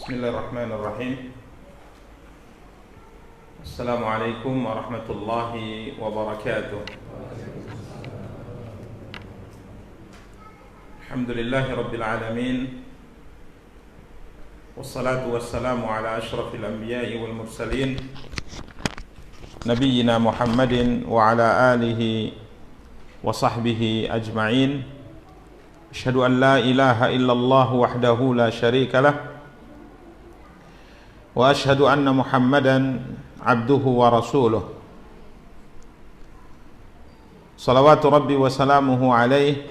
Bismillahirrahmanirrahim. Assalamualaikum warahmatullahi wabarakatuh. Alhamdulillahi rabbil alamin. Wassalatu wassalamu ala ashrafil anbiya'i wal mursalin, nabiyyina Muhammadin wa ala alihi wa sahbihi ajma'in. Asyhadu an la ilaha illallah wahdahu la syarika lah, wa asyhadu anna Muhammadan abduhu wa rasuluh. Salawatu rabbi wa salamuhu alaihi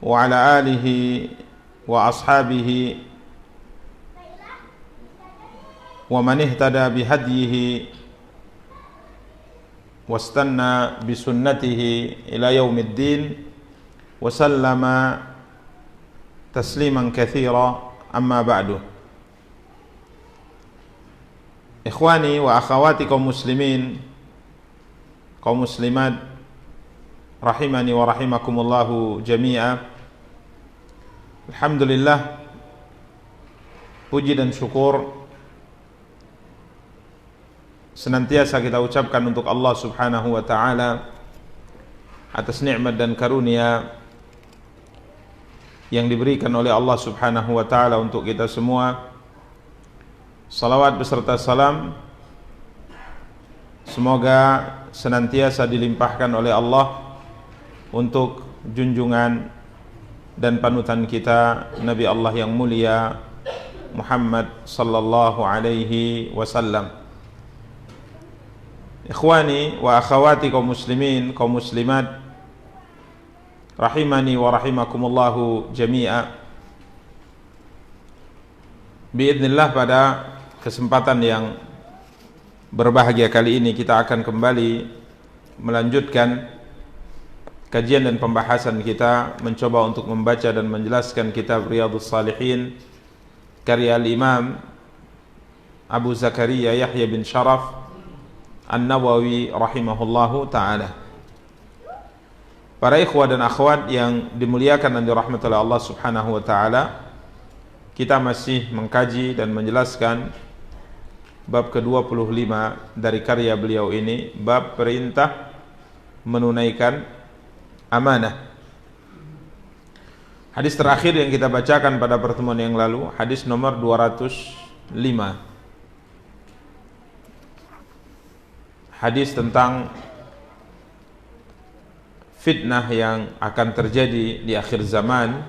wa ala alihi wa ashabihi wa man ihtada bihadyihi wastanna bisunnatihi ila yaumiddin wa sallama tasliman katsira, amma ba'du. Ikhwani wa akhawati kaum muslimin, kaum muslimat, rahimani wa rahimakumullahu jami'a. Alhamdulillah, puji dan syukur senantiasa kita ucapkan untuk Allah subhanahu wa ta'ala atas nikmat dan karunia yang diberikan oleh Allah subhanahu wa ta'ala untuk kita semua. Salawat beserta salam semoga senantiasa dilimpahkan oleh Allah untuk junjungan dan panutan kita Nabi Allah yang mulia Muhammad sallallahu alaihi wasallam. Ikhwani wa akhawati kaum muslimin, kaum muslimat, rahimani wa rahimakumullahu jami'a. Biidznillah, pada kesempatan yang berbahagia kali ini kita akan kembali melanjutkan kajian dan pembahasan kita, mencoba untuk membaca dan menjelaskan kitab Riyadhus Shalihin karya Al-Imam Abu Zakaria Yahya bin Sharaf An-Nawawi rahimahullahu ta'ala. Para ikhwah dan akhwat yang dimuliakan dan dirahmati oleh Allah subhanahu wa ta'ala, kita masih mengkaji dan menjelaskan bab ke-25 dari karya beliau ini, bab perintah menunaikan amanah. Hadis terakhir yang kita bacakan pada pertemuan yang lalu, hadis nomor 205. Hadis tentang fitnah yang akan terjadi di akhir zaman,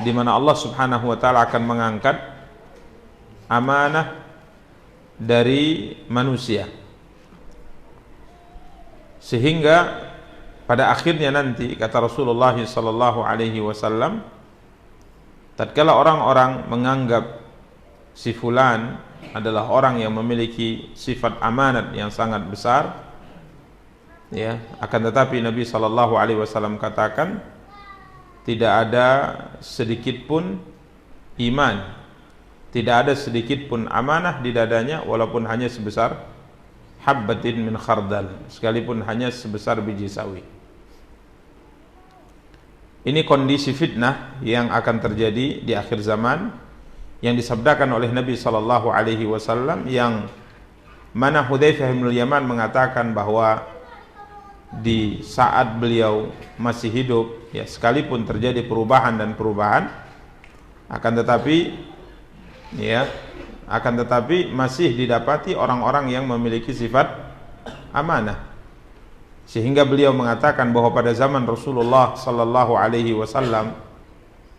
di mana Allah subhanahu wa ta'ala akan mengangkat amanah dari manusia, sehingga pada akhirnya nanti, kata Rasulullah sallallahu alaihi wasallam, tatkala orang-orang menganggap si fulan adalah orang yang memiliki sifat amanat yang sangat besar, ya, akan tetapi Nabi sallallahu alaihi wasallam katakan tidak ada sedikit pun iman, tidak ada sedikit pun amanah di dadanya, walaupun hanya sebesar habbatin min khardal, sekalipun hanya sebesar biji sawi. Ini kondisi fitnah yang akan terjadi di akhir zaman, yang disabdakan oleh Nabi sallallahu alaihi wasallam, yang mana Hudzaifah bin Yaman mengatakan bahwa di saat beliau masih hidup, ya, sekalipun terjadi perubahan dan perubahan, akan tetapi masih didapati orang-orang yang memiliki sifat amanah, sehingga beliau mengatakan bahwa pada zaman Rasulullah sallallahu alaihi wasallam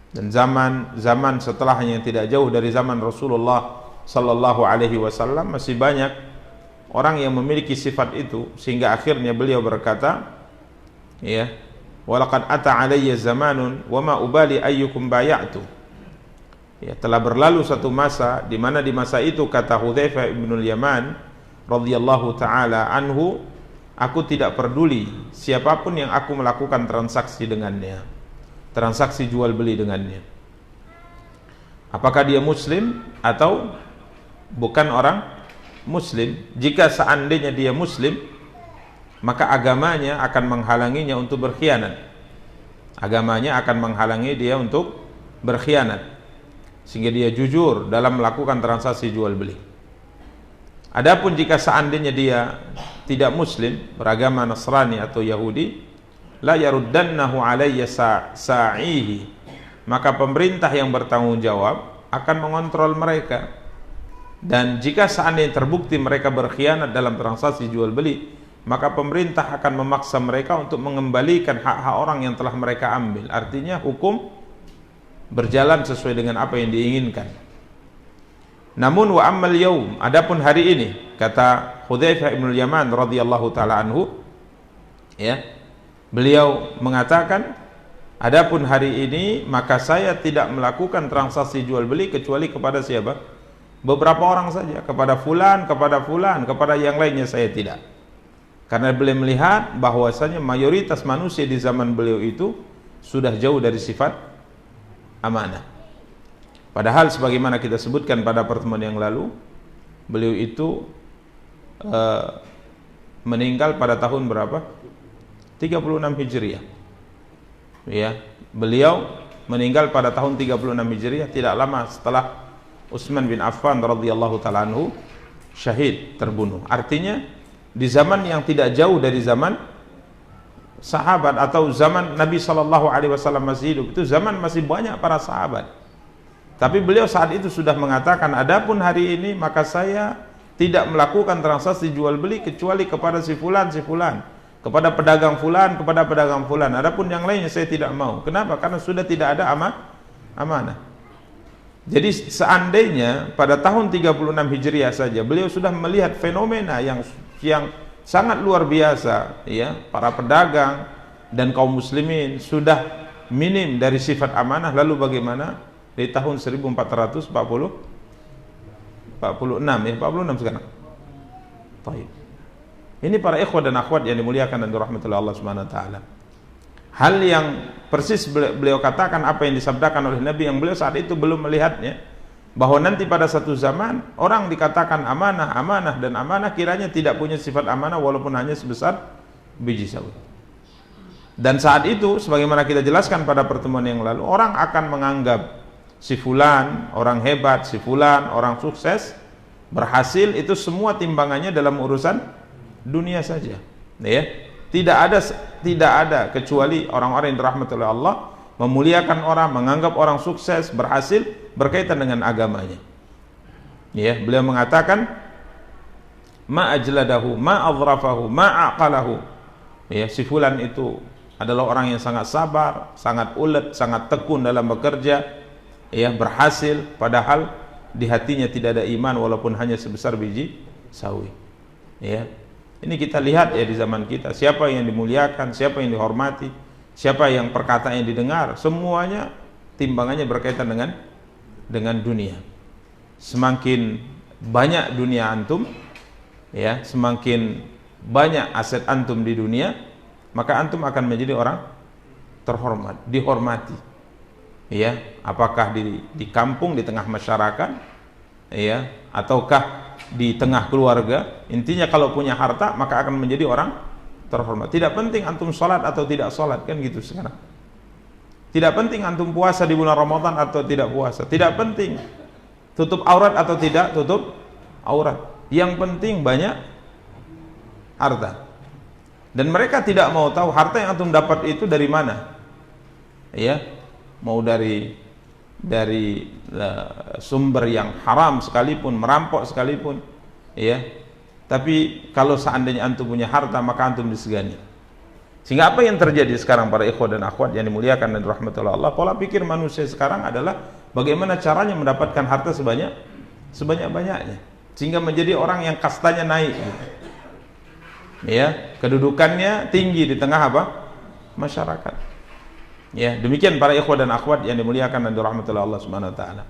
dan zaman setelahnya yang tidak jauh dari zaman Rasulullah sallallahu alaihi wasallam, masih banyak orang yang memiliki sifat itu, sehingga akhirnya beliau berkata, ya, walaqad ata alayya zamanun wa ma ubali ayyukum bay'atu. Ya, telah berlalu satu masa di mana di masa itu, kata Hudzaifah bin Yaman radhiyallahu taala anhu, aku tidak peduli siapapun yang aku melakukan transaksi dengannya, transaksi jual beli dengannya, apakah dia muslim atau bukan orang muslim. Jika seandainya dia muslim, maka agamanya akan menghalanginya untuk berkhianat. Agamanya akan menghalangi dia untuk berkhianat. sehingga dia jujur dalam melakukan transaksi jual beli. Adapun jika seandainya dia tidak muslim, beragama Nasrani atau Yahudi, la yaruddannahu alayya sa'ihi, maka pemerintah yang bertanggung jawab akan mengontrol mereka. Dan jika seandainya terbukti mereka berkhianat dalam transaksi jual beli, maka pemerintah akan memaksa mereka untuk mengembalikan hak-hak orang yang telah mereka ambil. Artinya hukum berjalan sesuai dengan apa yang diinginkan. Namun wa ammal yaum, adapun hari ini, kata Hudzaifah bin Yaman radhiyallahu taala anhu, ya, beliau mengatakan, adapun hari ini maka saya tidak melakukan transaksi jual beli kecuali kepada siapa? Beberapa orang saja, kepada fulan, kepada yang lainnya saya tidak. Karena beliau melihat bahwasanya mayoritas manusia di zaman beliau itu sudah jauh dari sifat amanah. Padahal sebagaimana kita sebutkan pada pertemuan yang lalu, beliau itu meninggal pada tahun berapa? 36 Hijriah. Ya, beliau meninggal pada tahun 36 Hijriah, tidak lama setelah Utsman bin Affan radhiyallahu taala anhu syahid, terbunuh. Artinya di zaman yang tidak jauh dari zaman sahabat atau zaman Nabi sallallahu alaihi wasallam masih hidup, itu zaman masih banyak para sahabat. Tapi beliau saat itu sudah mengatakan, adapun hari ini maka saya tidak melakukan transaksi jual beli kecuali kepada si fulan, kepada pedagang fulan. Adapun yang lainnya saya tidak mau. Kenapa? Karena sudah tidak ada amanah. Jadi seandainya pada tahun 36 Hijriah saja beliau sudah melihat fenomena yang sangat luar biasa, ya, para pedagang dan kaum muslimin sudah minim dari sifat amanah, lalu bagaimana di tahun 1446 ya, 46 sekarang. Baik. Ini para ikhwah dan akhwat yang dimuliakan dan dirahmati Allah Subhanahu wa taala. Hal yang persis beliau katakan apa yang disabdakan oleh Nabi yang beliau saat itu belum melihatnya, bahwa nanti pada satu zaman orang dikatakan amanah dan amanah kiranya tidak punya sifat amanah walaupun hanya sebesar biji sawi. Dan saat itu sebagaimana kita jelaskan pada pertemuan yang lalu, orang akan menganggap si fulan orang hebat, si fulan orang sukses, berhasil, itu semua timbangannya dalam urusan dunia saja, ya. Tidak ada kecuali orang-orang yang dirahmati oleh Allah memuliakan orang, menganggap orang sukses, berhasil berkaitan dengan agamanya. Ya, beliau mengatakan ma ajladahu, ma adzrafahu, ma aqalahu. Ya, si fulan itu adalah orang yang sangat sabar, sangat ulet, sangat tekun dalam bekerja, ya, berhasil padahal di hatinya tidak ada iman walaupun hanya sebesar biji sawi. Ya. Ini kita lihat ya di zaman kita, siapa yang dimuliakan, siapa yang dihormati, siapa yang perkataannya didengar, semuanya timbangannya berkaitan dengan dunia. Semakin banyak dunia antum, ya, semakin banyak aset antum di dunia, maka antum akan menjadi orang terhormat, dihormati. Ya, apakah di kampung, di tengah masyarakat, ya, ataukah di tengah keluarga. Intinya kalau punya harta maka akan menjadi orang terhormat. Tidak penting antum sholat atau tidak sholat, kan gitu sekarang. Tidak penting antum puasa di bulan Ramadan atau tidak puasa. Tidak penting tutup aurat atau tidak tutup aurat. Yang penting banyak harta. Dan mereka tidak mau tahu harta yang antum dapat itu dari mana. Ya, mau dari sumber yang haram sekalipun, merampok sekalipun, ya. Tapi kalau seandainya antum punya harta maka antum disegani. Sehingga apa yang terjadi sekarang para ikhwah dan akhwat yang dimuliakan dan dirahmati Allah, pola pikir manusia sekarang adalah bagaimana caranya mendapatkan harta sebanyak-banyaknya sehingga menjadi orang yang kastanya naik, gitu. Ya, kedudukannya tinggi di tengah apa? Masyarakat. Ya, demikian para ikhwah dan akhwat yang dimuliakan dan dirahmati Allah Subhanahu wa taala.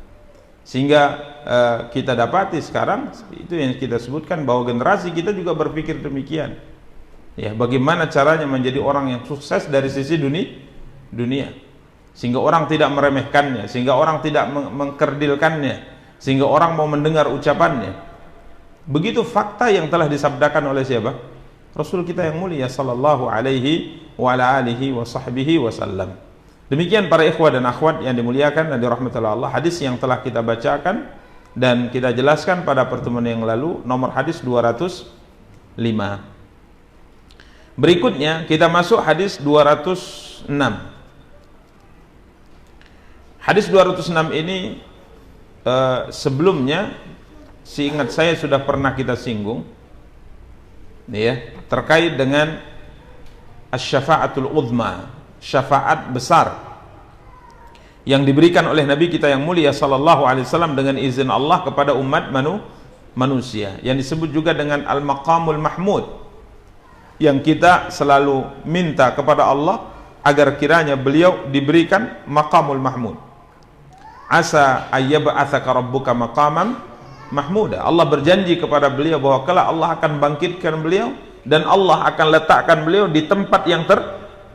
Sehingga kita dapati sekarang itu yang kita sebutkan bahwa generasi kita juga berpikir demikian. Ya, bagaimana caranya menjadi orang yang sukses dari sisi dunia. Sehingga orang tidak meremehkannya, sehingga orang tidak mengkerdilkannya, sehingga orang mau mendengar ucapannya. Begitu fakta yang telah disabdakan oleh siapa? Rasul kita yang mulia sallallahu alaihi wa ala alihi wa sahbihi wasallam. Demikian para ikhwah dan akhwat yang dimuliakan dan dirahmati Allah, hadis yang telah kita bacakan dan kita jelaskan pada pertemuan yang lalu, nomor hadis 205. Berikutnya kita masuk hadis 206. Hadis 206 ini sebelumnya seingat saya sudah pernah kita singgung, ya, terkait dengan asy-syafa'atul uzma, syafaat besar yang diberikan oleh Nabi kita yang mulia sallallahu alaihi wasallam dengan izin Allah kepada umat manusia, yang disebut juga dengan al-maqamul mahmud, yang kita selalu minta kepada Allah agar kiranya beliau diberikan maqamul mahmud. Asa ayyab'atsaka rabbuka maqaman mahmuda. Allah berjanji kepada beliau bahwa kelak Allah akan bangkitkan beliau dan Allah akan letakkan beliau di tempat yang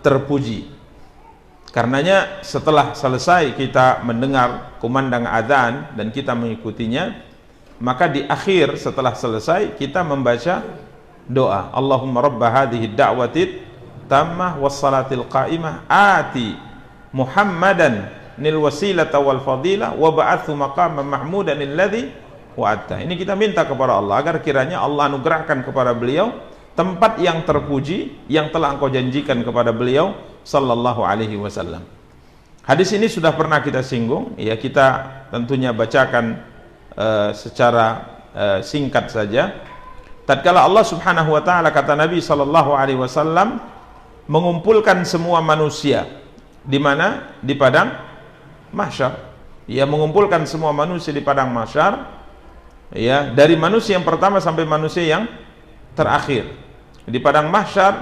terpuji. Karenanya setelah selesai kita mendengar kumandang adzan dan kita mengikutinya, maka di akhir setelah selesai kita membaca doa, Allahumma rabba hadhihi da'watit tammah wassalatil qa'imah ati Muhammadan nil wasilata wal fadilah wa ba'athu maqaman mahmudan alladhi wa'atta. Ini kita minta kepada Allah agar kiranya Allah anugerahkan kepada beliau tempat yang terpuji yang telah engkau janjikan kepada beliau sallallahu alaihi wasallam. Hadis ini sudah pernah kita singgung, ya, kita tentunya bacakan secara singkat saja. Tatkala Allah Subhanahu wa taala, kata Nabi sallallahu alaihi wasallam, mengumpulkan semua manusia di mana? Di padang mahsyar. Ya, mengumpulkan semua manusia di padang mahsyar, ya, dari manusia yang pertama sampai manusia yang terakhir. Di padang mahsyar,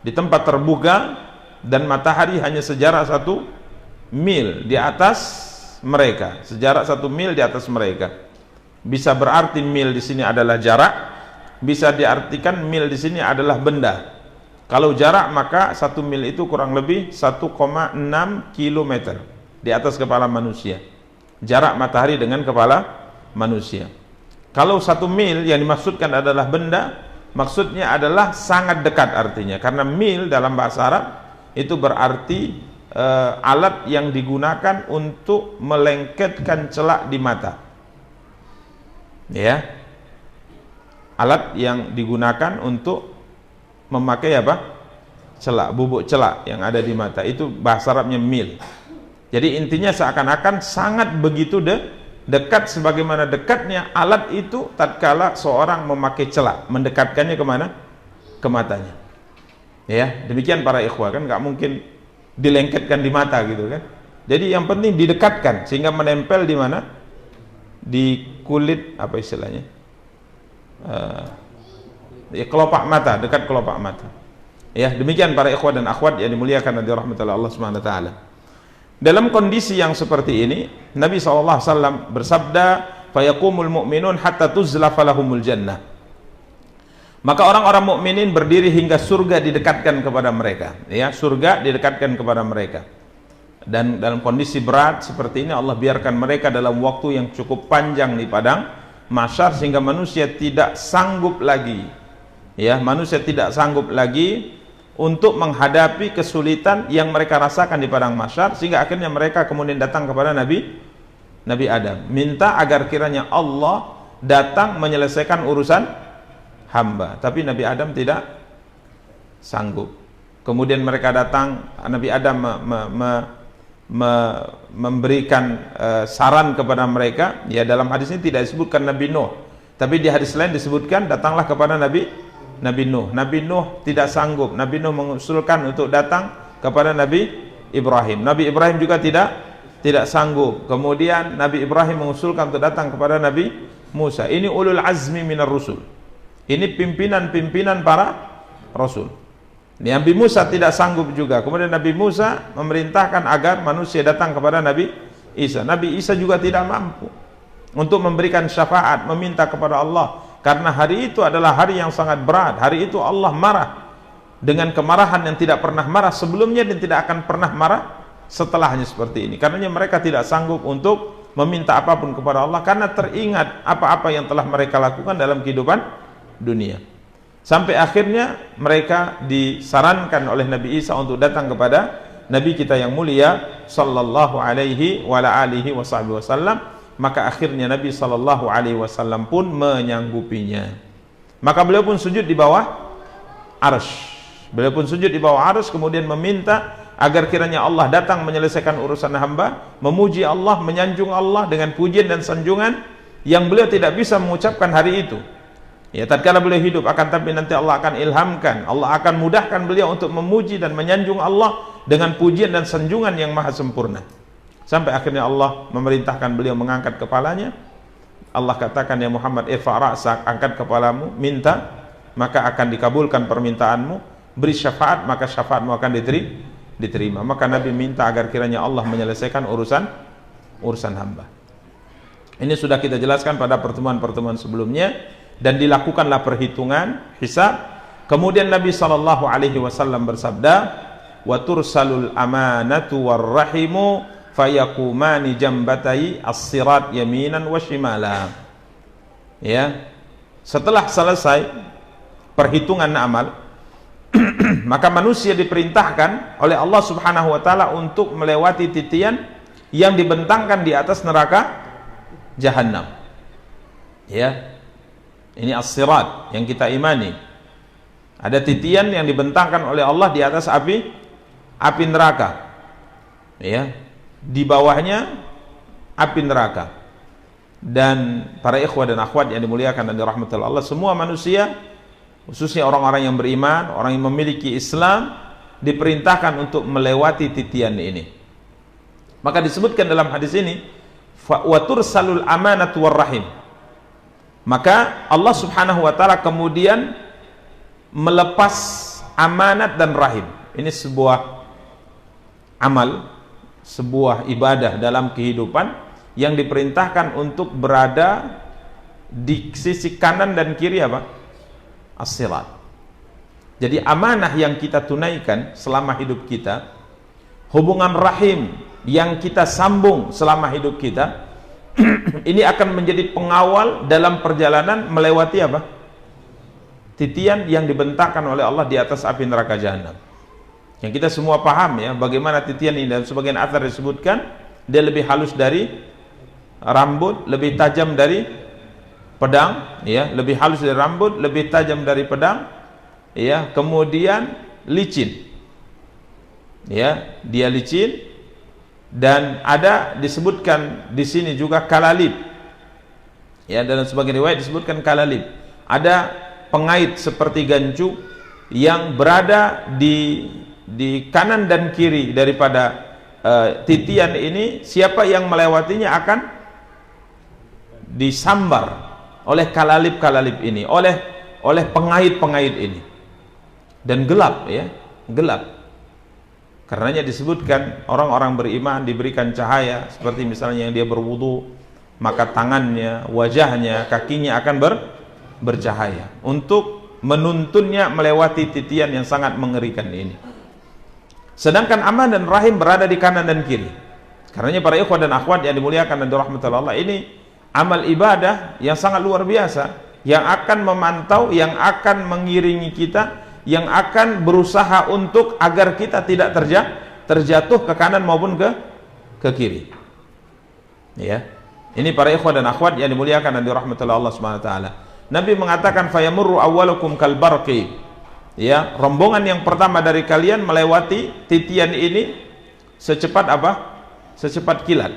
di tempat terbuka dan matahari hanya sejarak 1 mil di atas mereka, sejarak 1 mil di atas mereka. Bisa berarti mil di sini adalah jarak, bisa diartikan mil di sini adalah benda. Kalau jarak maka 1 mil itu kurang lebih 1,6 kilometer di atas kepala manusia. Jarak matahari dengan kepala manusia. Kalau 1 mil yang dimaksudkan adalah benda, maksudnya adalah sangat dekat artinya, karena mil dalam bahasa Arab itu berarti alat yang digunakan untuk melengketkan celak di mata, ya, alat yang digunakan untuk memakai apa? Celak, bubuk celak yang ada di mata, itu bahasa Arabnya mil. Jadi intinya seakan-akan sangat begitu dekat, sebagaimana dekatnya alat itu tatkala seorang memakai celak, mendekatkannya kemana? Ke matanya. Ya, demikian para ikhwah, kan nggak mungkin dilengketkan di mata gitu kan. Jadi yang penting didekatkan sehingga menempel di mana? Di kulit, apa istilahnya? Ya, kelopak mata, dekat kelopak mata. Ya, demikian para ikhwah dan akhwat yang dimuliakan dan dirahmati Allah Subhanahu wa taala. Dalam kondisi yang seperti ini, Nabi SAW bersabda, "Fayaqumul mu'minun hatta tuzlafa lahumul jannah." Maka orang-orang mukminin berdiri hingga surga didekatkan kepada mereka. Ya, surga didekatkan kepada mereka. Dan dalam kondisi berat seperti ini Allah biarkan mereka dalam waktu yang cukup panjang di padang mahsyar sehingga manusia tidak sanggup lagi. Ya, manusia tidak sanggup lagi untuk menghadapi kesulitan yang mereka rasakan di padang mahsyar, sehingga akhirnya mereka kemudian datang kepada Nabi Adam, minta agar kiranya Allah datang menyelesaikan urusan hamba, tapi Nabi Adam tidak sanggup. Kemudian mereka datang, Nabi Adam memberikan saran kepada mereka. Ya, dalam hadis ini tidak disebutkan Nabi Nuh, tapi di hadis lain disebutkan datanglah kepada Nabi Nuh. Nabi Nuh tidak sanggup. Nabi Nuh mengusulkan untuk datang kepada Nabi Ibrahim. Nabi Ibrahim juga tidak sanggup. Kemudian Nabi Ibrahim mengusulkan untuk datang kepada Nabi Musa. Ini ulul azmi minar rusul. Ini pimpinan-pimpinan para rasul. Nabi Musa tidak sanggup juga. Kemudian Nabi Musa memerintahkan agar manusia datang kepada Nabi Isa. Nabi Isa juga tidak mampu untuk memberikan syafaat, meminta kepada Allah, karena hari itu adalah hari yang sangat berat. Hari itu Allah marah dengan kemarahan yang tidak pernah marah sebelumnya dan tidak akan pernah marah setelahnya seperti ini. Karenanya mereka tidak sanggup untuk meminta apapun kepada Allah, karena teringat apa-apa yang telah mereka lakukan dalam kehidupan dunia. Sampai akhirnya mereka disarankan oleh Nabi Isa untuk datang kepada Nabi kita yang mulia sallallahu alaihi wa alihi wasallam, maka akhirnya Nabi sallallahu alaihi wasallam pun menyanggupinya. Maka beliau pun sujud di bawah arsy. Beliau pun sujud di bawah arsy, kemudian meminta agar kiranya Allah datang menyelesaikan urusan hamba, memuji Allah, menyanjung Allah dengan pujian dan sanjungan yang beliau tidak bisa mengucapkan hari itu. Ya, tatkala beliau hidup, akan tapi nanti Allah akan ilhamkan, Allah akan mudahkan beliau untuk memuji dan menyanjung Allah dengan pujian dan sanjungan yang maha sempurna. Sampai akhirnya Allah memerintahkan beliau mengangkat kepalanya. Allah katakan, ya Muhammad, irfa' ra'sak, angkat kepalamu, minta, maka akan dikabulkan permintaanmu. Beri syafaat, maka syafaatmu akan diterima. Maka Nabi minta agar kiranya Allah menyelesaikan urusan hamba. Ini sudah kita jelaskan pada pertemuan-pertemuan sebelumnya, dan dilakukanlah perhitungan hisab. Kemudian Nabi SAW bersabda, wa tursalul amanatu warrahimu fayakumani jambatai as-sirat yaminan wa shimala. Ya, setelah selesai perhitungan amal, maka manusia diperintahkan oleh Allah Subhanahu wa taala untuk melewati titian yang dibentangkan di atas neraka Jahannam. Ya, ini as-sirat yang kita imani. Ada titian yang dibentangkan oleh Allah di atas api neraka. Ya, di bawahnya api neraka. Dan para ikhwah dan akhwat yang dimuliakan dan dirahmati Allah, semua manusia, khususnya orang-orang yang beriman, orang yang memiliki Islam, diperintahkan untuk melewati titian ini. Maka disebutkan dalam hadis ini, wa tursalul amanatu warrahim. Maka Allah Subhanahu wa taala kemudian melepas amanat dan rahim. Ini sebuah amal, sebuah ibadah dalam kehidupan yang diperintahkan untuk berada di sisi kanan dan kiri apa? As-sirat. Jadi amanah yang kita tunaikan selama hidup kita, hubungan rahim yang kita sambung selama hidup kita, ini akan menjadi pengawal dalam perjalanan melewati apa? Titian yang dibentangkan oleh Allah di atas api neraka Jahannam. Yang kita semua paham ya, bagaimana titian ini. Dan sebagian athar disebutkan, dia lebih halus dari rambut, lebih tajam dari pedang, ya, lebih halus dari rambut, lebih tajam dari pedang, ya, kemudian licin. Ya, dia licin. Dan ada disebutkan di sini juga kalalib. Ya, dalam sebagian riwayat disebutkan kalalib. Ada pengait seperti gancu yang berada di kanan dan kiri daripada titian ini. Siapa yang melewatinya akan disambar oleh kalalib-kalalib ini, oleh pengait-pengait ini. Dan gelap, ya, gelap. Karenanya disebutkan orang-orang beriman diberikan cahaya, seperti misalnya yang dia berwudu, maka tangannya, wajahnya, kakinya akan bercahaya untuk menuntunnya melewati titian yang sangat mengerikan ini. Sedangkan aman dan rahim berada di kanan dan kiri. Karenanya para ikhwan dan akhwat yang dimuliakan dan dirahmati Allah, ini amal ibadah yang sangat luar biasa, yang akan memantau, yang akan mengiringi kita, yang akan berusaha untuk agar kita tidak terjatuh ke kanan maupun ke kiri. Ya. Ini para ikhwan dan akhwat yang dimuliakan dan dirahmati Allah Subhanahu wa taala. Nabi mengatakan fayamurru awwalukum kal barqi. Ya, rombongan yang pertama dari kalian melewati titian ini secepat apa? Secepat kilat.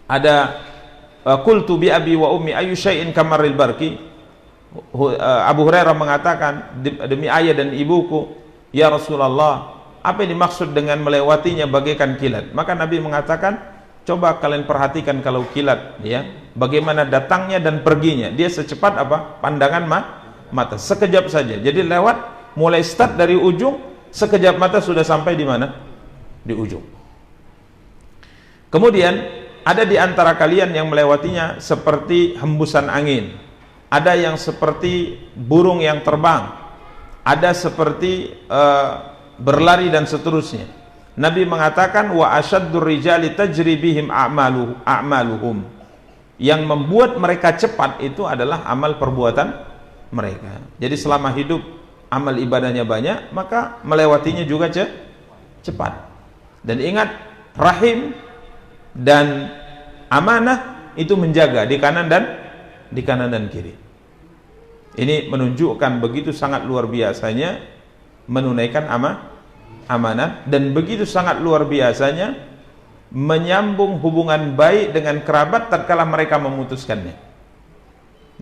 Ada qultu bi abi wa ummi ayu syai'in kamaril barqi. Abu Hurairah mengatakan, demi ayah dan ibuku, ya Rasulullah, apa yang dimaksud dengan melewatinya bagaikan kilat? Maka Nabi mengatakan, coba kalian perhatikan kalau kilat, ya, bagaimana datangnya dan perginya. Dia secepat apa? Pandangan mata, sekejap saja. Jadi lewat, mulai start dari ujung, sekejap mata sudah sampai di mana? Di ujung. Kemudian ada di antara kalian yang melewatinya seperti hembusan angin. Ada yang seperti burung yang terbang, ada seperti berlari dan seterusnya. Nabi mengatakan wa asyaddur rijali tajri bihim a'maluhum. Yang membuat mereka cepat itu adalah amal perbuatan mereka. Jadi selama hidup amal ibadahnya banyak, maka melewatinya juga cepat. Dan ingat, rahim dan amanah itu menjaga di kanan dan kiri. Ini menunjukkan begitu sangat luar biasanya menunaikan amanah, dan begitu sangat luar biasanya menyambung hubungan baik dengan kerabat tatkala mereka memutuskannya.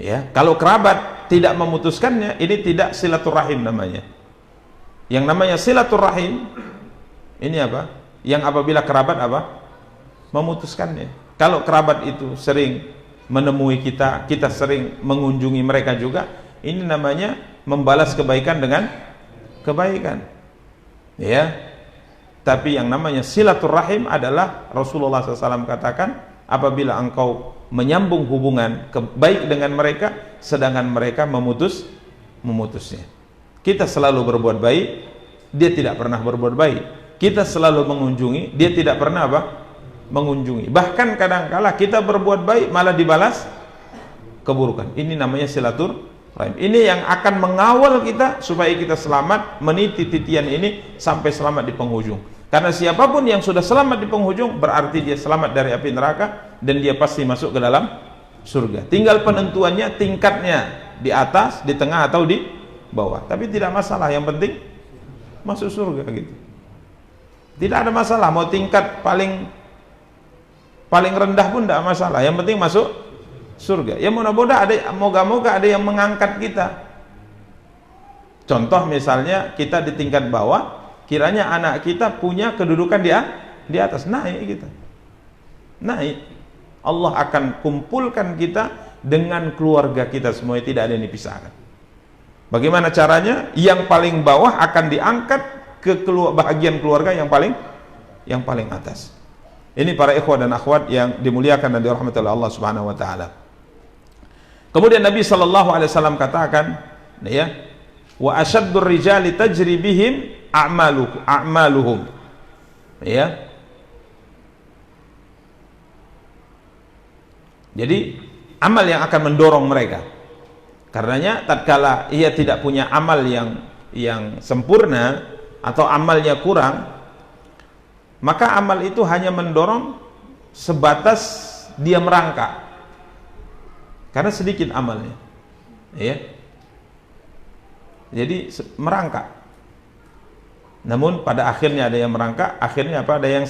Ya, kalau kerabat tidak memutuskannya, ini tidak silaturahim namanya. Yang namanya silaturahim ini apa? Yang apabila kerabat memutuskannya. Kalau kerabat itu sering menemui kita, kita sering mengunjungi mereka juga, ini namanya membalas kebaikan dengan kebaikan. Ya. Tapi yang namanya silaturahim adalah Rasulullah SAW katakan, apabila engkau menyambung hubungan baik dengan mereka sedangkan mereka memutusnya. Kita selalu berbuat baik, dia tidak pernah berbuat baik. Kita selalu mengunjungi, dia tidak pernah mengunjungi. Bahkan kadangkala kita berbuat baik malah dibalas keburukan. Ini namanya silaturahim. Ini yang akan mengawal kita supaya kita selamat meniti titian ini sampai selamat di penghujung. Karena siapapun yang sudah selamat di penghujung berarti dia selamat dari api neraka dan dia pasti masuk ke dalam surga. Tinggal penentuannya tingkatnya di atas, di tengah atau di bawah. Tapi tidak masalah, yang penting masuk surga gitu. Tidak ada masalah mau tingkat paling rendah pun tidak masalah, yang penting masuk surga. Ya moga-moga ada yang mengangkat kita. Contoh misalnya kita di tingkat bawah, kiranya anak kita punya kedudukan di atas, naik kita. Naik. Allah akan kumpulkan kita dengan keluarga kita semua, tidak ada yang dipisahkan. Bagaimana caranya? Yang paling bawah akan diangkat ke bahagian keluarga yang paling atas. Ini para ikhwah dan akhwat yang dimuliakan dan dirahmati oleh Allah Subhanahu wa taala. Kemudian Nabi sallallahu alaihi wasallam katakan, ya, wa asyaddur rijali tajri bihim a'maluhum. Ya. Jadi amal yang akan mendorong mereka. Karenanya tatkala ia tidak punya amal yang sempurna atau amalnya kurang, maka amal itu hanya mendorong sebatas dia merangkak, karena sedikit amalnya, ya. Jadi merangkak. Namun pada akhirnya ada yang merangkak, akhirnya apa? Ada yang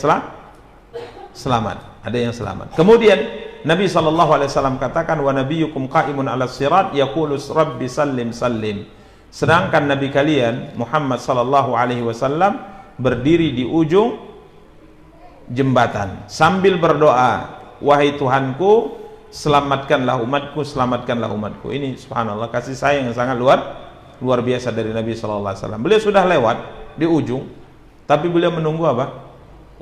selamat, ada yang selamat. Kemudian Nabi SAW katakan, wa nabiyyukum qa'imun 'ala sirat yaqulu rabbi sallim sallim. Sedangkan Nabi kalian Muhammad SAW berdiri di ujung jembatan sambil berdoa, wahai Tuhanku, selamatkanlah umatku, selamatkanlah umatku. Ini subhanallah, kasih sayang yang sangat luar biasa dari Nabi SAW. Beliau sudah lewat di ujung, tapi beliau menunggu apa?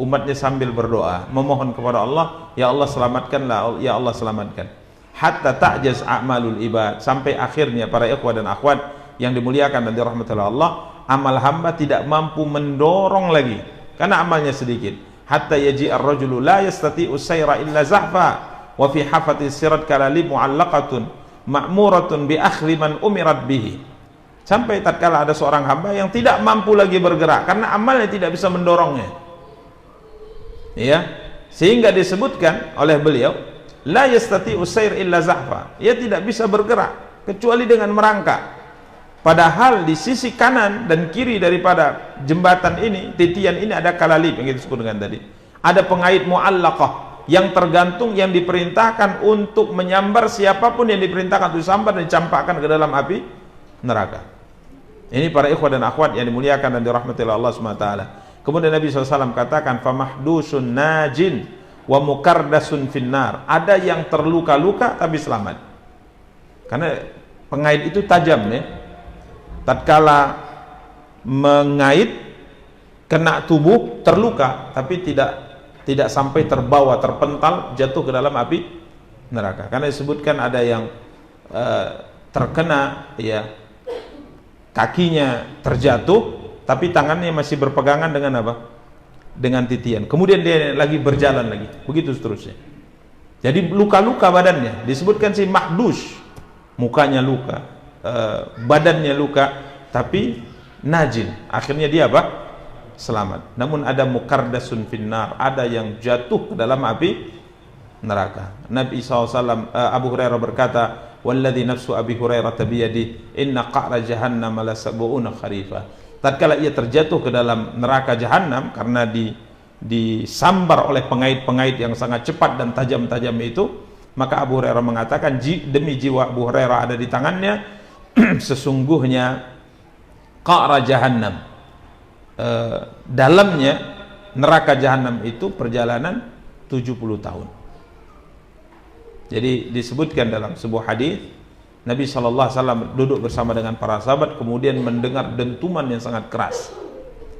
Umatnya sambil berdoa, memohon kepada Allah, ya Allah selamatkanlah, ya Allah selamatkan. Hatta ta'jaz a'malul ibad, sampai akhirnya para ikhwah dan akhwat yang dimuliakan dan dirahmati oleh Allah, amal hamba tidak mampu mendorong lagi karena amalnya sedikit. Hatta yaji ar-rajulu la yastati'u sayra illa zahfa wa fi hafati sirat kalalib mu'allaqatun ma'muratun bi akhri man umirat bihi. Sampai tatkala ada seorang hamba yang tidak mampu lagi bergerak karena amalnya tidak bisa mendorongnya. Ya, sehingga disebutkan oleh beliau, la yastati'u sayr illa zahfa. Ia tidak bisa bergerak kecuali dengan merangkak. Padahal di sisi kanan dan kiri daripada jembatan ini, titian ini ada kalalib yang kita sebutkan tadi. Ada pengait mu'allaqah yang tergantung, yang diperintahkan untuk menyambar siapapun yang diperintahkan untuk sambar dan dicampakkan ke dalam api neraka. Ini para ikhwah dan akhwat yang dimuliakan dan dirahmati oleh Allah SWT. Kemudian Nabi SAW katakan, famahdusun najin wa mukardasun finnar. Ada yang terluka-luka tapi selamat. Karena pengait itu tajam, ya. Tatkala mengait kena tubuh terluka, tapi tidak sampai terbawa, terpental, jatuh ke dalam api neraka. Karena disebutkan ada yang terkena, ya, kakinya terjatuh, tapi tangannya masih berpegangan dengan apa? Dengan titian. Kemudian dia lagi berjalan lagi, begitu seterusnya. Jadi luka-luka badannya. Disebutkan si mahdus, mukanya luka, badannya luka, tapi najin. Akhirnya dia apa? selamat. Namun ada mukardasun finnar, ada yang jatuh ke dalam api neraka. Nabi SAW, Abu Hurairah berkata, walladzi nafsu Abi Hurairah biyadihi inna qa'ra jahannam la sab'una kharifa. Tatkala ia terjatuh ke dalam neraka jahanam karena disambar oleh pengait-pengait yang sangat cepat dan tajam-tajam itu, maka Abu Hurairah mengatakan, demi jiwa Abu Hurairah ada di tangannya, sesungguhnya qa'ra jahannam, dalamnya neraka jahanam itu perjalanan 70 tahun. Jadi disebutkan dalam sebuah hadis, Nabi SAW duduk bersama dengan para sahabat, kemudian mendengar dentuman yang sangat keras.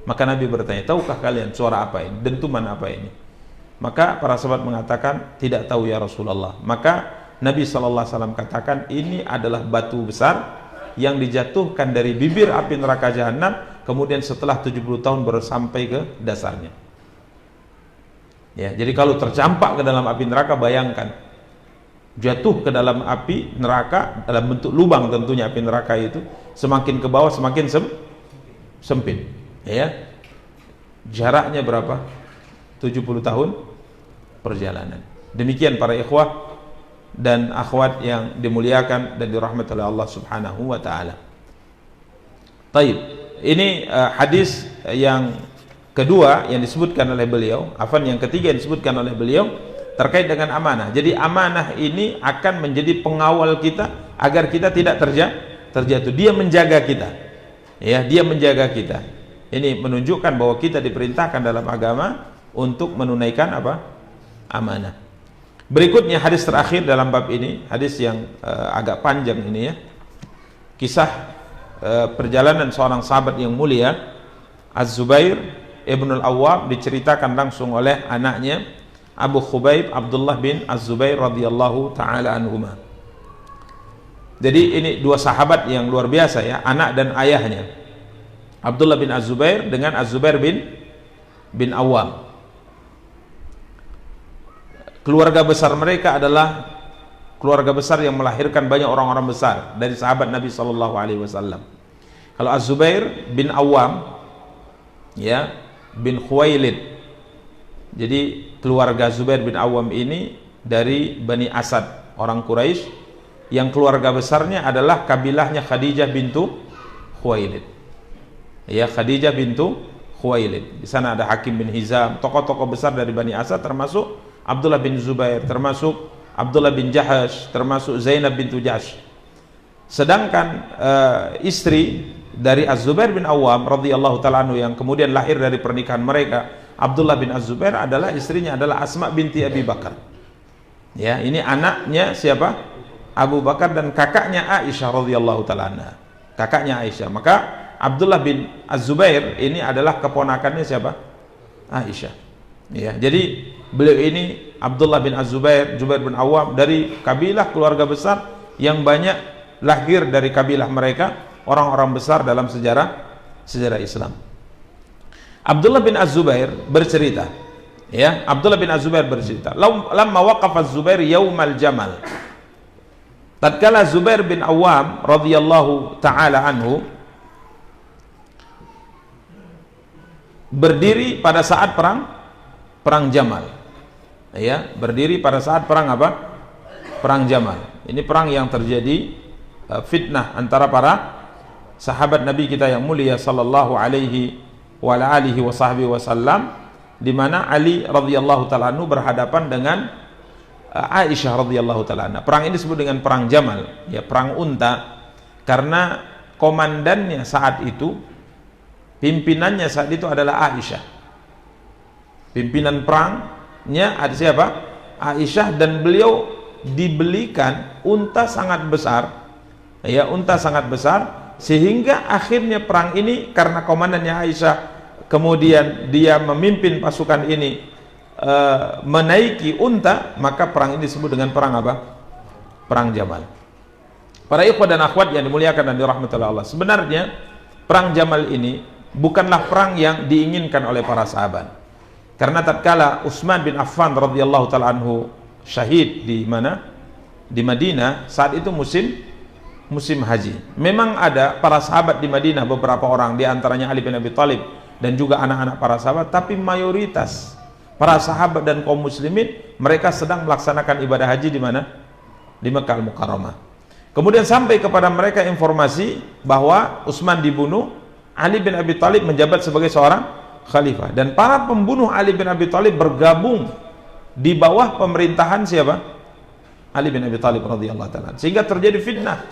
Maka Nabi bertanya, tahukah kalian suara apa ini? Dentuman apa ini? Maka para sahabat mengatakan, tidak tahu ya Rasulullah. Maka Nabi SAW katakan, ini adalah batu besar yang dijatuhkan dari bibir api neraka jahanam, kemudian setelah 70 tahun baru sampai ke dasarnya. Ya, jadi kalau tercampak ke dalam api neraka, bayangkan jatuh ke dalam api neraka dalam bentuk lubang, tentunya api neraka itu semakin ke bawah semakin sempit, ya. Jaraknya berapa? 70 tahun perjalanan. Demikian para ikhwah dan akhwat yang dimuliakan dan dirahmati oleh Allah Subhanahu wa taala. Taib. Ini hadis yang kedua yang disebutkan oleh beliau, yang ketiga yang disebutkan oleh beliau terkait dengan amanah. Jadi amanah ini akan menjadi pengawal kita agar kita tidak terjatuh. Dia menjaga kita. Ya, dia menjaga kita. Ini menunjukkan bahwa kita diperintahkan dalam agama untuk menunaikan apa? Amanah. Berikutnya hadis terakhir dalam bab ini, hadis yang agak panjang ini ya. Kisah perjalanan seorang sahabat yang mulia, Az-Zubair Ibnul Awwam, diceritakan langsung oleh anaknya Abu Khubaib Abdullah bin Az-Zubair radhiyallahu taala anhuma. Jadi ini dua sahabat yang luar biasa ya, anak dan ayahnya. Abdullah bin Az-Zubair dengan Az-Zubair bin Awwam. Keluarga besar mereka adalah keluarga besar yang melahirkan banyak orang-orang besar dari sahabat Nabi sallallahu alaihi wasallam. Kalau Az-Zubair bin Awwam ya, bin Khuwailid. Jadi keluarga Zubair bin Awwam ini dari Bani Asad, orang Quraisy, yang keluarga besarnya adalah kabilahnya Khadijah bintu Khuwailid. Ya, Khadijah bintu Khuwailid. Di sana ada Hakim bin Hizam, tokoh-tokoh besar dari Bani Asad, termasuk Abdullah bin Zubair, termasuk Abdullah bin Jahash, termasuk Zainab bintu Jahsh. Sedangkan istri dari Az-Zubair bin Awwam radhiyallahu ta'ala anhu yang kemudian lahir dari pernikahan mereka, Abdullah bin Az-Zubair, adalah istrinya adalah Asma binti Abi Bakar. Ya, ini anaknya siapa? Abu Bakar dan kakaknya Aisyah radhiyallahu ta'ala anha. Kakaknya Aisyah. Maka Abdullah bin Az-Zubair ini adalah keponakannya siapa? Aisyah. Ya, jadi beliau ini Abdullah bin Az-Zubair, Zubair bin Awwam, dari kabilah keluarga besar yang banyak lahir dari kabilah mereka, orang-orang besar dalam sejarah Islam. Abdullah bin Az-Zubair bercerita, ya, Abdullah bin Az-Zubair bercerita, lamma waqafa Az-Zubair yaumal jamal. Tatkala Zubair bin Awwam radhiyallahu taala anhu berdiri pada saat perang Jamal. Ya, berdiri pada saat perang apa? Perang Jamal. Ini perang yang terjadi fitnah antara para sahabat Nabi kita yang mulia sallallahu alaihi wa alihi wasallam, di mana Ali radhiyallahu taala anhu berhadapan dengan Aisyah radhiyallahu taala anha. Perang ini disebut dengan perang Jamal, ya, perang unta, karena komandannya saat itu, pimpinannya saat itu adalah Aisyah. Pimpinan perangnya ada siapa? Aisyah, dan beliau dibelikan unta sangat besar, ya, unta sangat besar, sehingga akhirnya perang ini karena komandannya Aisyah, kemudian dia memimpin pasukan ini menaiki unta, maka perang ini disebut dengan perang apa? Perang Jamal. Para ikhwah dan akhwat yang dimuliakan dan dirahmati Allah, sebenarnya perang Jamal ini bukanlah perang yang diinginkan oleh para sahabat. Karena tatkala Utsman bin Affan radhiyallahu taala anhu syahid di mana? Di Madinah, saat itu musim haji. Memang ada para sahabat di Madinah, beberapa orang, di antaranya Ali bin Abi Thalib dan juga anak-anak para sahabat, tapi mayoritas para sahabat dan kaum muslimin mereka sedang melaksanakan ibadah haji di mana? Di Mekkah Al-Mukarramah. Kemudian sampai kepada mereka informasi bahwa Utsman dibunuh, Ali bin Abi Thalib menjabat sebagai seorang khalifah, dan para pembunuh Ali bin Abi Thalib bergabung di bawah pemerintahan siapa? Ali bin Abi Thalib radhiyallahu ta'ala. Sehingga terjadi fitnah.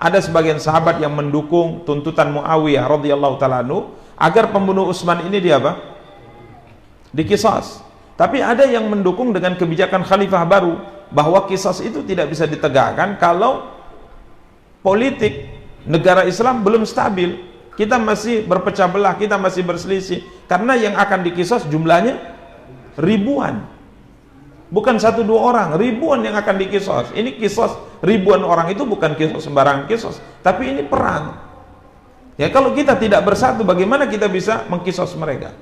Ada sebagian sahabat yang mendukung tuntutan Muawiyah radhiyallahu ta'ala agar pembunuh Utsman ini dia apa? Diqisas. Tapi ada yang mendukung dengan kebijakan khalifah baru bahwa qisas itu tidak bisa ditegakkan kalau politik negara Islam belum stabil. Kita masih berpecah belah, kita masih berselisih, karena yang akan diqisas jumlahnya ribuan, bukan 1-2 orang, ribuan yang akan diqisas. Ini qisas ribuan orang itu bukan qisas sembarangan qisas, tapi ini perang. Ya, kalau kita tidak bersatu, bagaimana kita bisa mengqisas mereka?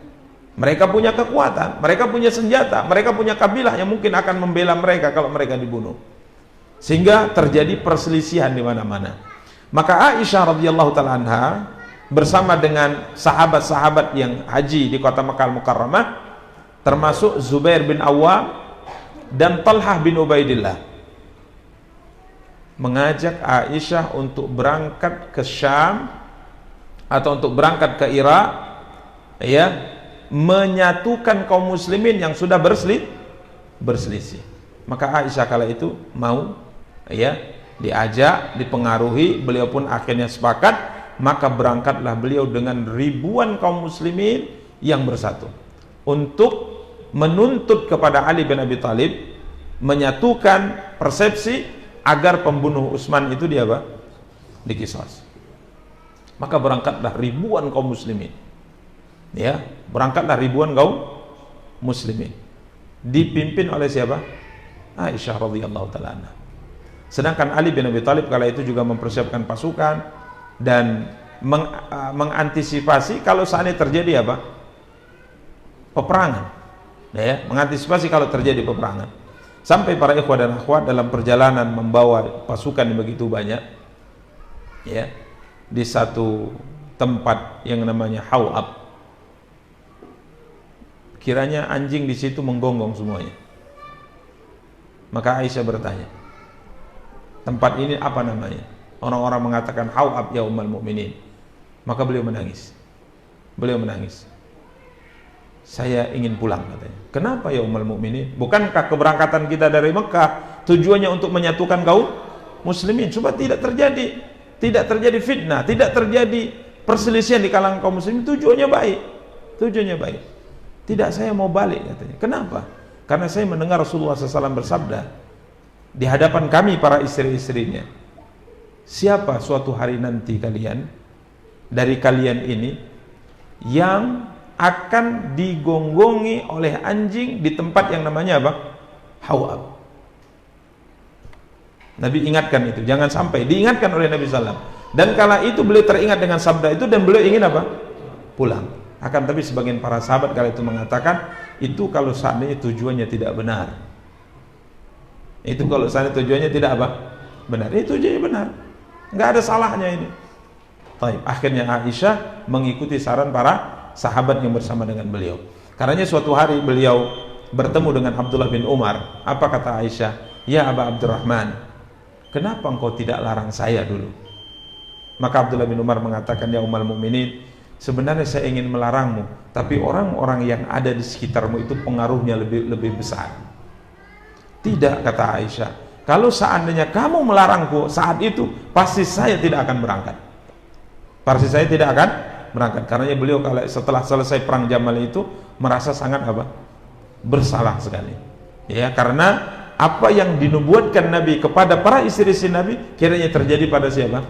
Mereka punya kekuatan, mereka punya senjata, mereka punya kabilah yang mungkin akan membela mereka kalau mereka dibunuh. Sehingga terjadi perselisihan di mana-mana. Maka Aisyah radhiyallahu taala anha bersama dengan sahabat-sahabat yang haji di kota Makkah Al-Mukarramah, termasuk Zubair bin Awwam dan Talhah bin Ubaidillah, mengajak Aisyah untuk berangkat ke Syam atau untuk berangkat ke Irak, ya, menyatukan kaum muslimin yang sudah berselisih. Maka Aisyah kala itu mau, ya, diajak, dipengaruhi, beliau pun akhirnya sepakat. Maka berangkatlah beliau dengan ribuan kaum muslimin yang bersatu untuk menuntut kepada Ali bin Abi Thalib menyatukan persepsi agar pembunuh Utsman itu dia apa? Diqisas. Maka berangkatlah ribuan kaum muslimin. Ya, berangkatlah ribuan kaum muslimin. Dipimpin oleh siapa? Aisyah radhiyallahu taala anha. Sedangkan Ali bin Abi Thalib kala itu juga mempersiapkan pasukan dan mengantisipasi kalau seandainya terjadi apa? Peperangan. Ya, mengantisipasi kalau terjadi peperangan. Sampai para ikhwah dan akhwat dalam perjalanan membawa pasukan yang begitu banyak, ya, di satu tempat yang namanya Hawab. Kiranya anjing di situ menggonggong semuanya. Maka Aisyah bertanya, tempat ini apa namanya? Orang-orang mengatakan Hawab ya ummul mukminin. Maka beliau menangis. Beliau menangis. Saya ingin pulang, katanya. Kenapa ya ummul mukminin? Bukankah keberangkatan kita dari Mekah tujuannya untuk menyatukan kaum muslimin supaya tidak terjadi fitnah, tidak terjadi perselisihan di kalangan kaum muslimin? Tujuannya baik. Tujuannya baik. Tidak, saya mau balik, katanya. Kenapa? Karena saya mendengar Rasulullah SAW bersabda di hadapan kami para istri-istrinya, siapa suatu hari nanti dari kalian ini yang akan digonggongi oleh anjing di tempat yang namanya apa? Hawab. Nabi ingatkan itu, jangan sampai diingatkan oleh Nabi SAW. Dan kala itu beliau teringat dengan sabda itu dan beliau ingin apa? Pulang. Akan tapi sebagian para sahabat kala itu mengatakan, itu kalau seandainya tujuannya tidak benar. Itu kalau seandainya tujuannya tidak apa? Benar. Itu tujuannya benar. Nggak ada salahnya ini. Baik, akhirnya Aisyah mengikuti saran para sahabat yang bersama dengan beliau. Karenanya suatu hari beliau bertemu dengan Abdullah bin Umar. Apa kata Aisyah? Ya Aba Abdurrahman, kenapa engkau tidak larang saya dulu? Maka Abdullah bin Umar mengatakan, ya ummul mukminin, sebenarnya saya ingin melarangmu, tapi orang-orang yang ada di sekitarmu itu pengaruhnya lebih besar. Tidak, kata Aisyah. Kalau seandainya kamu melarangku saat itu, pasti saya tidak akan berangkat. Pasti saya tidak akan berangkat. Karena beliau kalau setelah selesai perang Jamal itu merasa sangat apa? Bersalah sekali. Ya, karena apa yang dinubuatkan Nabi kepada para istri-istri Nabi kiranya terjadi pada siapa?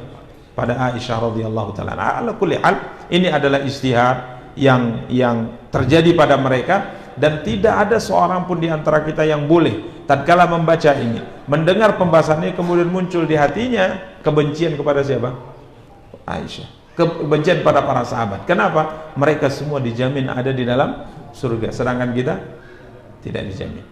Pada Aisyah radhiyallahu taala. Ala kulli hal, ini adalah ijtihad yang terjadi pada mereka, dan tidak ada seorang pun di antara kita yang boleh tatkala membaca ini, mendengar pembahasan ini kemudian muncul di hatinya kebencian kepada siapa? Aisyah. Kebencian pada para sahabat. Kenapa? Mereka semua dijamin ada di dalam surga, sedangkan kita tidak dijamin.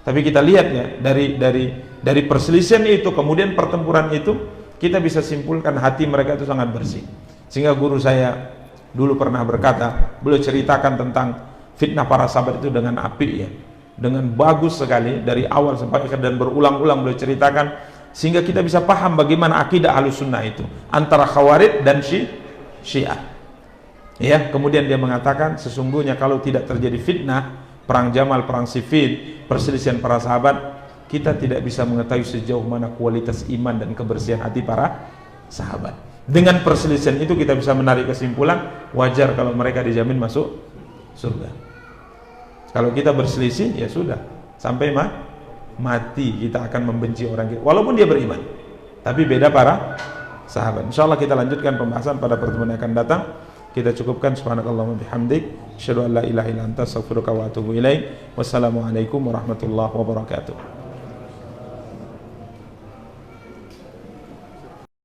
Tapi kita lihat ya, dari perselisihan itu kemudian pertempuran itu, kita bisa simpulkan hati mereka itu sangat bersih. Sehingga guru saya dulu pernah berkata, beliau ceritakan tentang fitnah para sahabat itu dengan api ya, dengan bagus sekali dari awal sampai akhir, dan berulang-ulang beliau ceritakan sehingga kita bisa paham bagaimana akidah Ahlussunnah itu antara Khawarij dan Syiah. Ya, kemudian dia mengatakan sesungguhnya kalau tidak terjadi fitnah, perang Jamal, perang Siffin, perselisihan para sahabat, kita tidak bisa mengetahui sejauh mana kualitas iman dan kebersihan hati para sahabat. Dengan perselisihan itu kita bisa menarik kesimpulan wajar kalau mereka dijamin masuk surga. Kalau kita berselisih ya sudah, sampai mati kita akan membenci orang kita walaupun dia beriman. Tapi beda para sahabat. Insyaallah kita lanjutkan pembahasan pada pertemuan yang akan datang. Kita cukupkan. Subhanakallahumma bihamdik, asyhadu an la ilaha illa anta, astaghfiruka wa atubu ilaik. Wassalamualaikum warahmatullahi wabarakatuh.